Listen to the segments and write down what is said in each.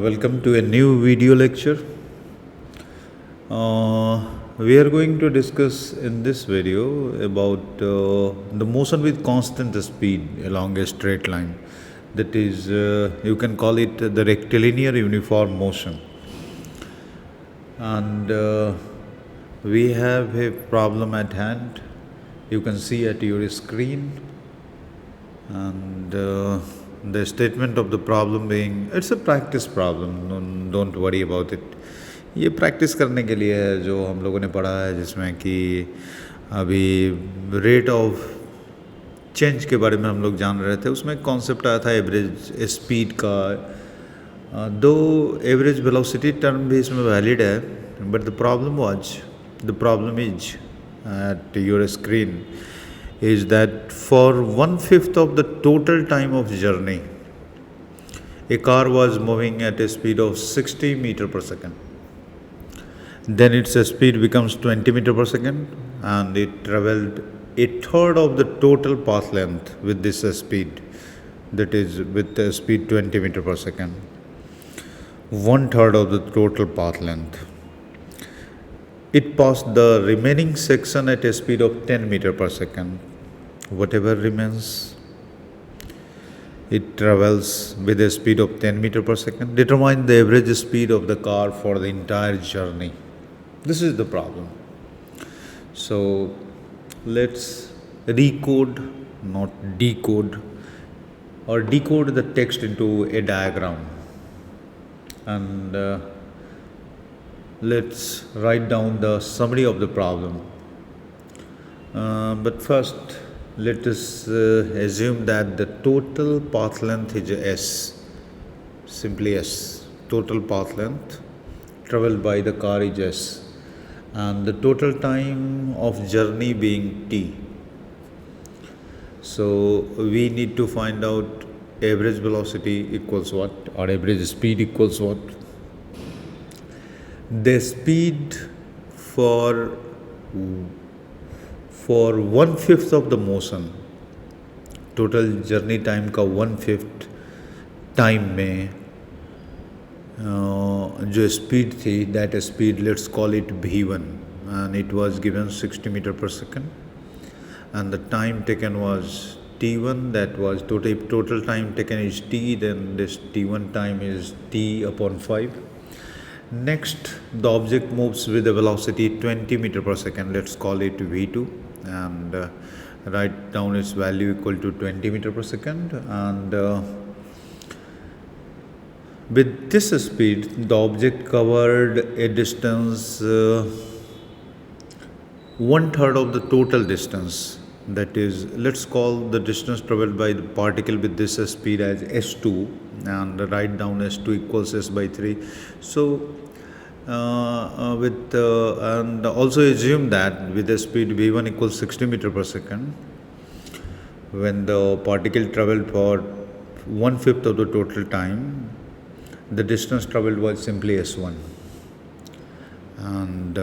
Welcome to a new video lecture. We are going to discuss in this video about the motion with constant speed along a straight line. That is, you can call it the rectilinear uniform motion. And we have a problem at hand. You can see at your screen. And the statement of the problem being, it's a practice problem, don't worry about it. ये practice करने के लिए है जो हम लोगों ने पढ़ा है, जिसमें कि अभी रेट ऑफ चेंज के बारे में हम लोग जान रहे थे. उसमें कॉन्सेप्ट आया था एवरेज स्पीड का. दो एवरेज वेलोसिटी टर्म भी इसमें वैलिड है, but the problem is at your screen is that for 1/5 of the total time of journey, a car was moving at a speed of 60 meter per second. Then its speed becomes 20 meter per second, and it traveled a third of the total path length with this speed, that is with the speed 20 meter per second. 1/3 of the total path length. It passed the remaining section at a speed of 10 meter per second. Whatever remains, it travels with a speed of 10 meter per second. Determine the average speed of the car for the entire journey. This is the problem. So let's recode, not decode, or decode the text into a diagram. And let's write down the summary of the problem. But first, let us assume that the total path length is S, simply S. Total path length traveled by the car is S, and the total time of journey being T. So we need to find out average velocity equals what, or average speed equals what. The speed for 1/5 of the motion, total journey time का 1/5 time में जो speed थी, that speed let's call it V1, and it was given 60 meter per second, and the time taken was T1. That was total time taken is T, then this T1 time is T upon 5. Next, the object moves with a velocity 20 meter per second. Let's call it V2, and write down its value equal to 20 meter per second. And with this speed, the object covered a distance 1/3 of the total distance. That is, let's call the distance traveled by the particle with this speed as S2, and write down S2 equals S by 3. So and also assume that with the speed V1 equals 60 meter per second, when the particle traveled for 1/5 of the total time, the distance traveled was simply S1. And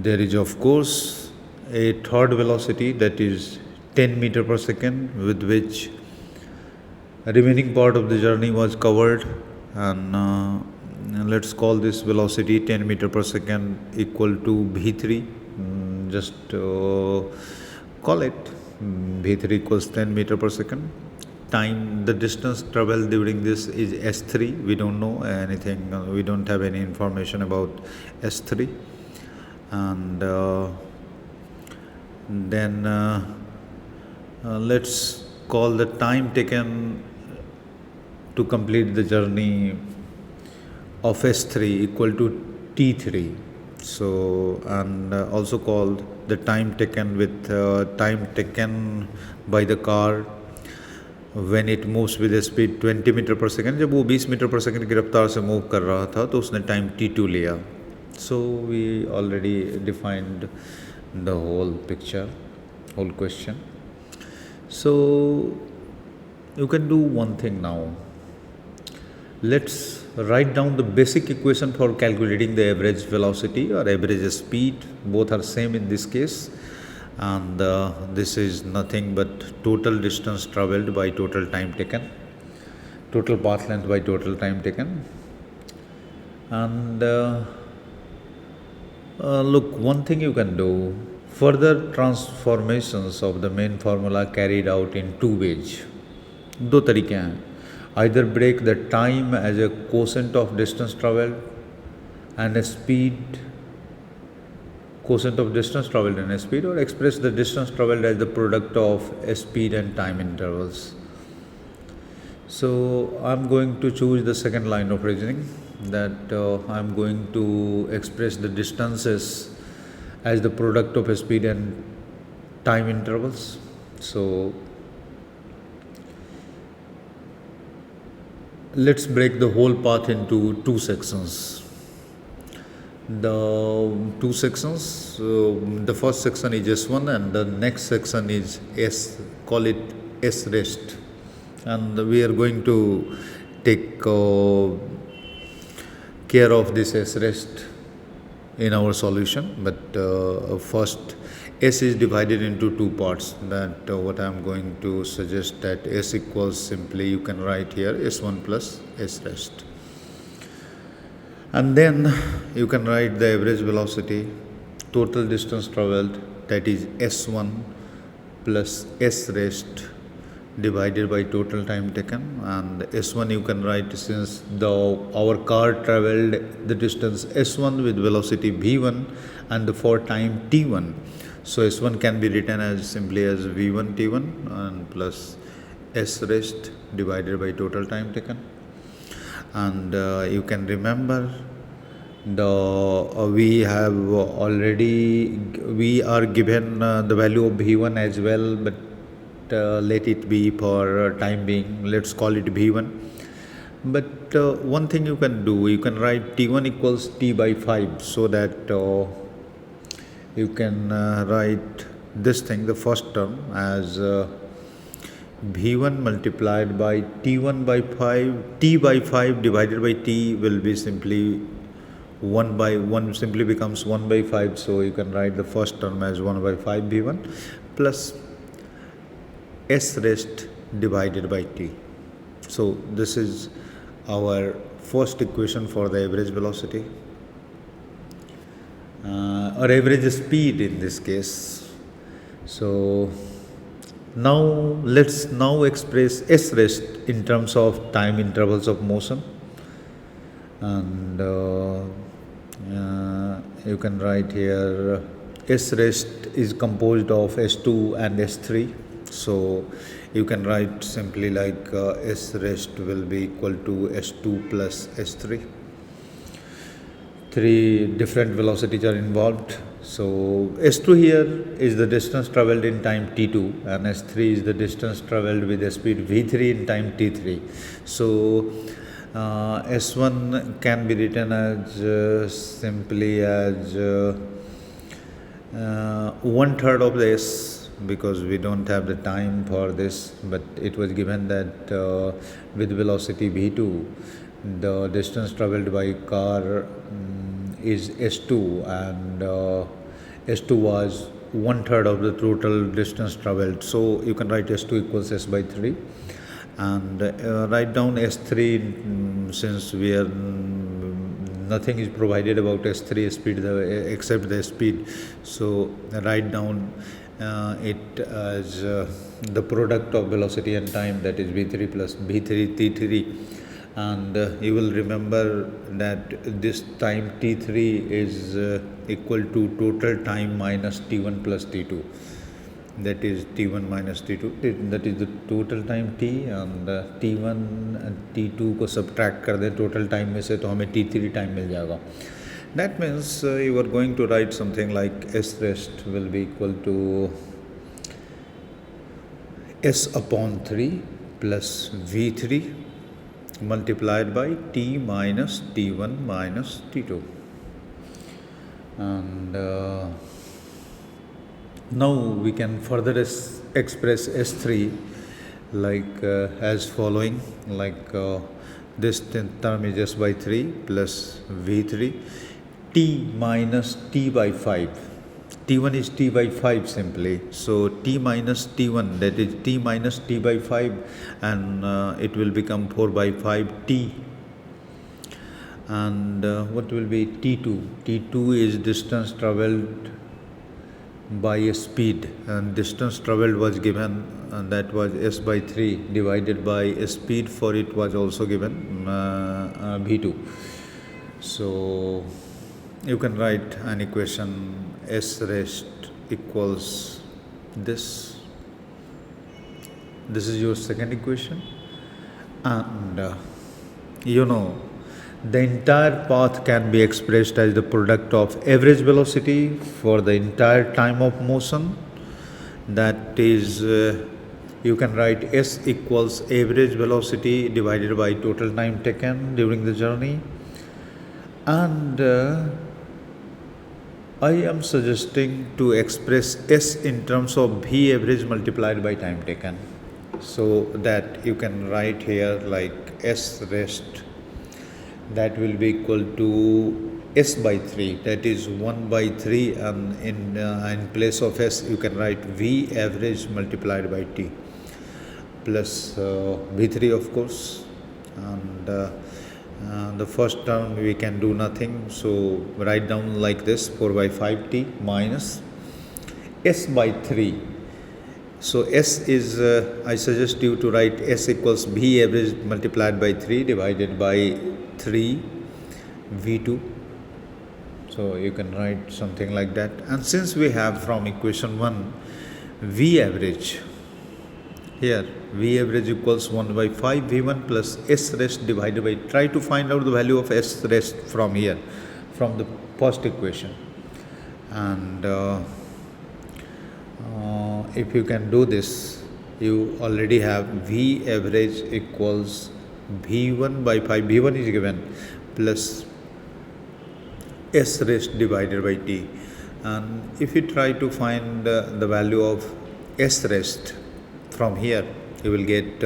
there is of course a third velocity, that is 10 meter per second, with which remaining part of the journey was covered. And let's call this velocity 10 meter per second equal to V3. Just call it V3 equals 10 meter per second. Time, the distance traveled during this is S3. We don't know anything, we don't have any information about S3. And then let's call the time taken to complete the journey of S3 equal to T3. So, and also called the time taken with time taken by the car when it moves with a speed 20 meter per second. जब वो 20 metre पर second की रफ्तार से move कर रहा था, तो उसने टाइम T2 लिया. So we already defined the whole picture, whole question. So you can do one thing now. Let's write down the basic equation for calculating the average velocity or average speed. Both are same in this case, and this is nothing but total distance traveled by total time taken. total path length by total time taken. And look, one thing you can do, further transformations of the main formula carried out in two ways. दो तरीके हैं, either break the time as a quotient of distance traveled and a speed, quotient of distance traveled and a speed, or express the distance traveled as the product of a speed and time intervals. So I'm going to choose the second line of reasoning, that I'm going to express the distances as the product of a speed and time intervals. So let's break the whole path into two sections. The two sections, the first section is S1 and the next section is S, call it S rest. And we are going to take care of this S rest in our solution. But first, S is divided into two parts. That what I am going to suggest, that S equals, simply you can write here S1 plus S rest. And then you can write the average velocity, total distance traveled, that is S1 plus S rest divided by total time taken. And S1 you can write, since our car traveled the distance S1 with velocity V1 and for time T1, so S1 can be written as simply as V1 T1 and plus S rest divided by total time taken. And you can remember we are given the value of V1 as well, but let it be for time being, let's call it V1. But one thing you can do, you can write T1 equals T by 5, so that you can write this thing, the first term, as V1 multiplied by T1 by 5, T by 5 divided by T will be simply 1 by 1, simply becomes 1 by 5. So you can write the first term as 1 by 5 V1 plus S rest divided by T. So this is our first equation for the average velocity, or average speed in this case. So now let's express S rest in terms of time intervals of motion. And you can write here S rest is composed of S2 and S3. So you can write simply like S rest will be equal to S2 plus S3. Three different velocities are involved. So S2 here is the distance traveled in time T2 and S3 is the distance traveled with the speed V3 in time T3. So S1 can be written as simply as 1/3 of the S, because we don't have the time for this, but it was given that with velocity V2 the distance traveled by car is S2, and S2 was 1/3 of the total distance traveled. So you can write S2 equals S by 3 and write down S3, since we are nothing is provided about S3 speed except the speed. So write down it as the product of velocity and time, that is V3 plus V3 T3. And you will remember that this time T3 is equal to total time minus T1 plus T2, that is T1 minus T2, that is the total time T, and T1 and T2 को subtract कर दें total time में से, तो हमें T3 time मिल जाएगा. That means you are going to write something like S rest will be equal to S upon 3 plus V3 multiplied by T minus T1 minus T2. And now we can further express S3 like as following, like this term is S by 3 plus V3 T minus T by 5. T1 is T by 5 simply. So T minus T1, that is T minus T by 5, and it will become 4 by 5 T. And what will be T2? T2 is distance traveled by a speed, and distance traveled was given, and that was S by 3 divided by a speed for it was also given V2. So you can write an equation S rest equals this. This is your second equation, and the entire path can be expressed as the product of average velocity for the entire time of motion. That is, you can write S equals average velocity divided by total time taken during the journey. And I am suggesting to express S in terms of V average multiplied by time taken. So that you can write here like S rest, that will be equal to S by 3, that is 1 by 3, and in place of S you can write V average multiplied by T plus V3 of course, and the first term we can do nothing, so write down like this 4 by 5T minus S by 3. So S is, I suggest you to write S equals V average multiplied by 3 divided by 3 V2. So you can write something like that. And since we have from equation 1 V average, here V average equals 1 by 5 V1 plus S rest divided by, try to find out the value of S rest from here, from the first equation. And if you can do this, you already have V average equals V1 by 5, V1 is given, plus S rest divided by T. And if you try to find the value of S rest from here, you will get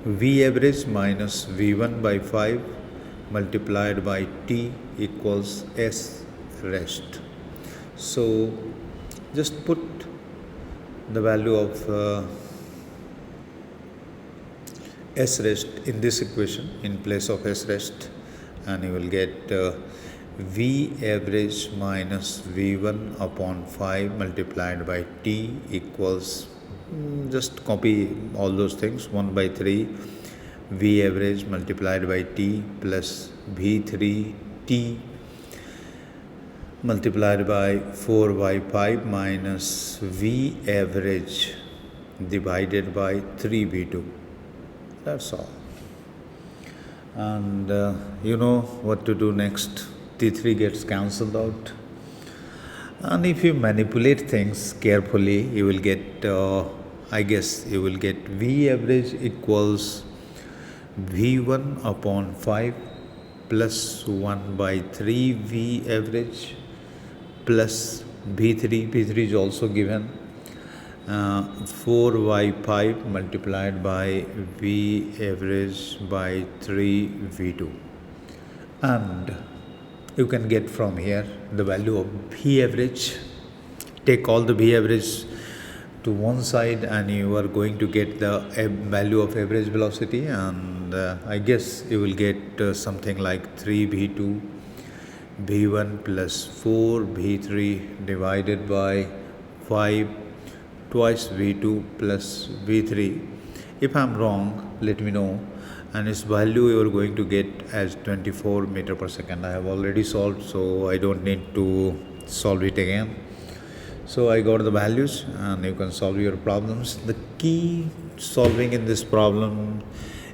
V average minus V1 by 5 multiplied by T equals S rest. So just put the value of S rest in this equation in place of S rest, and you will get V average minus V1 upon 5 multiplied by T equals, just copy all those things, 1 by 3 V average multiplied by T plus V3 T multiplied by 4 by 5 minus V average divided by 3 V2. That's all. And you know what to do next. T3 gets cancelled out. And if you manipulate things carefully, you will get, I guess, you will get V average equals V1 upon 5 plus 1 by 3 V average plus V3, V3 is also given, 4 by 5 multiplied by V average by 3 V2. And you can get from here the value of V average. Take all the V average to one side and you are going to get the value of average velocity, and I guess you will get something like 3 V2 V1 plus 4 V3 divided by 5 twice V2 plus V3. If I am wrong, let me know, and its value you are going to get as 24 meter per second. I have already solved, so I don't need to solve it again. So I got the values and you can solve your problems. The key solving in this problem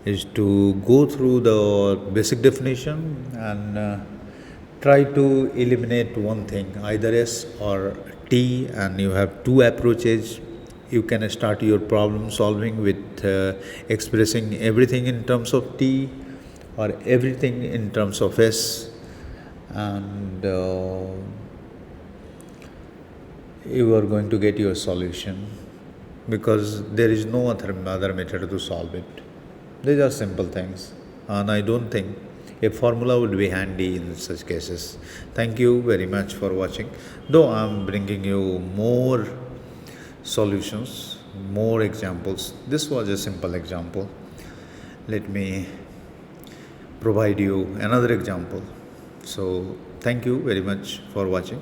is to go through the basic definition and try to eliminate one thing, either S or T, and you have two approaches. You can start your problem solving with expressing everything in terms of T or everything in terms of S, and you are going to get your solution, because there is no other method to solve it. These are simple things, and I don't think A formula would be handy in such cases. Thank you very much for watching. Though I'm bringing you more solutions, more examples. This was a simple example. Let me provide you another example. So, thank you very much for watching.